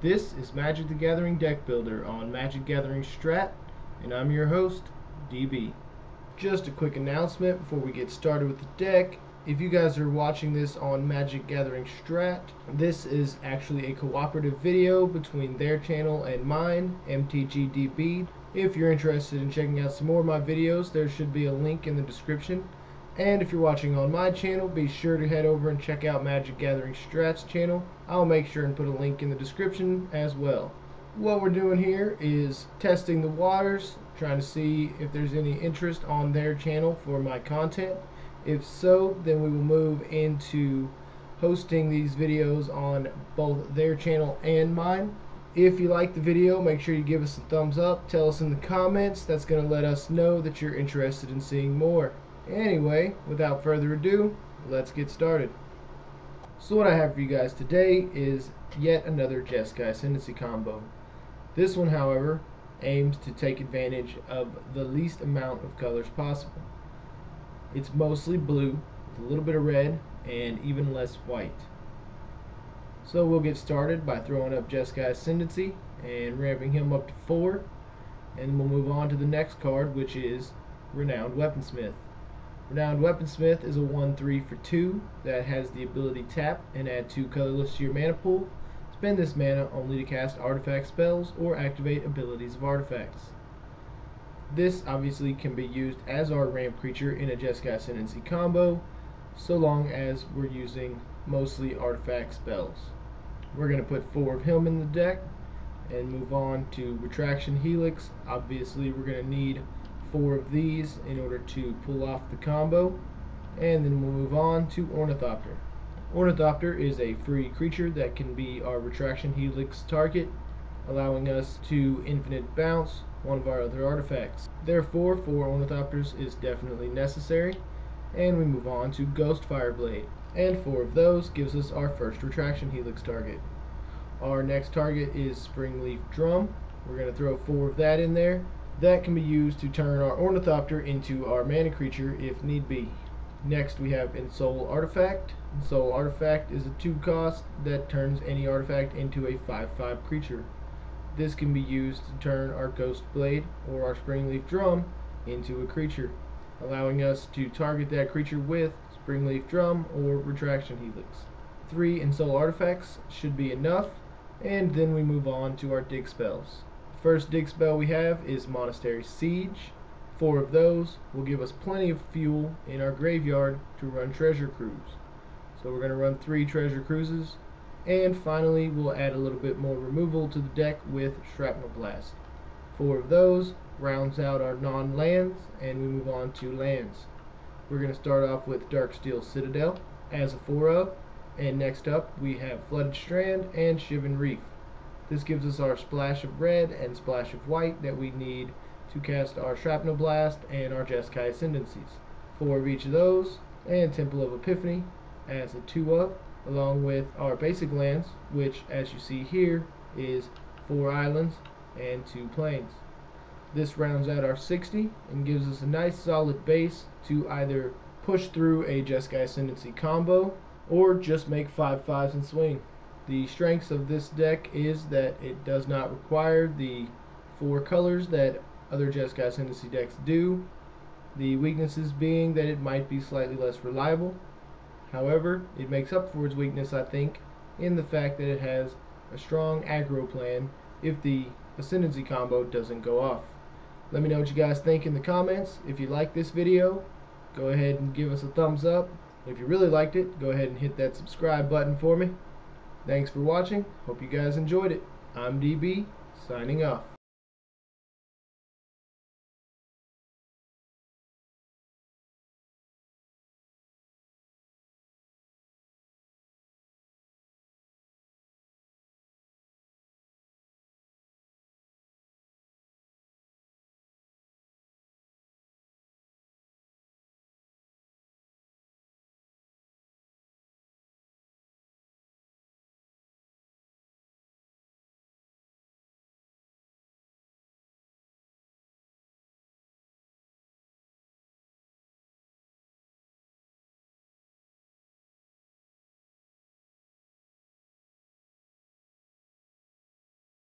This is Magic the Gathering Deck Builder on MagicGatheringStrat, and I'm your host, DB. Just a quick announcement before we get started with the deck. If you guys are watching this on MagicGatheringStrat, this is actually a cooperative video between their channel and mine, MTGDB. If you're interested in checking out some more of my videos, there should be a link in the description. And if you're watching on my channel, be sure to head over and check out MagicGatheringStrat's channel. I'll make sure and put a link in the description as well. What we're doing here is testing the waters, trying to see if there's any interest on their channel for my content. If so, then we will move into hosting these videos on both their channel and mine. If you like the video, make sure you give us a thumbs up. Tell us in the comments. That's going to let us know that you're interested in seeing more. Anyway, without further ado, let's get started. So what I have for you guys today is yet another Jeskai Ascendancy combo. This one, however, aims to take advantage of the least amount of colors possible. It's mostly blue, with a little bit of red, and even less white. So we'll get started by throwing up Jeskai Ascendancy and ramping him up to 4, and then we'll move on to the next card, which is Renowned Weaponsmith. Renowned Weaponsmith is a 1/3 for 2 that has the ability tap and add 2 colorless to your mana pool. Spend this mana only to cast artifact spells or activate abilities of artifacts. This obviously can be used as our ramp creature in a Jeskai Ascendancy combo, so long as we're using mostly artifact spells. We're going to put 4 of him in the deck and move on to Retraction Helix. Obviously we're going to need 4 of these in order to pull off the combo, and then we'll move on to Ornithopter. Ornithopter is a free creature that can be our Retraction Helix target, allowing us to infinite bounce one of our other artifacts. Therefore, 4 Ornithopters is definitely necessary, and we move on to Ghost Fireblade, and 4 of those gives us our first Retraction Helix target. Our next target is Springleaf Drum. We're going to throw 4 of that in there. That can be used to turn our Ornithopter into our mana creature if need be. Next we have Ensoul Artifact. Ensoul Artifact is a 2 cost that turns any artifact into a 5/5 creature. This can be used to turn our Ghost Blade or our Springleaf Drum into a creature, allowing us to target that creature with Springleaf Drum or Retraction Helix. 3 Ensoul Artifacts should be enough, and then we move on to our dig spells. First dig spell we have is Monastery Siege. 4 of those will give us plenty of fuel in our graveyard to run Treasure Cruise. So we're going to run 3 Treasure Cruises, and finally we'll add a little bit more removal to the deck with Shrapnel Blast. 4 of those rounds out our non-lands, and we move on to lands. We're going to start off with Darksteel Citadel as a 4 of, and next up we have Flooded Strand and Shivan Reef. This gives us our splash of red and splash of white that we need to cast our Shrapnel Blast and our Jeskai Ascendancies. 4 of each of those, and Temple of Epiphany as a 2 of, along with our basic lands, which as you see here is 4 islands and 2 plains. This rounds out our 60 and gives us a nice solid base to either push through a Jeskai Ascendancy combo or just make 5/5s and swing. The strengths of this deck is that it does not require the 4 colors that other Jeskai Ascendancy decks do. The weaknesses being that it might be slightly less reliable. However, it makes up for its weakness, I think, in the fact that it has a strong aggro plan if the Ascendancy combo doesn't go off. Let me know what you guys think in the comments. If you like this video, go ahead and give us a thumbs up. If you really liked it, go ahead and hit that subscribe button for me. Thanks for watching. Hope you guys enjoyed it. I'm DB, signing off.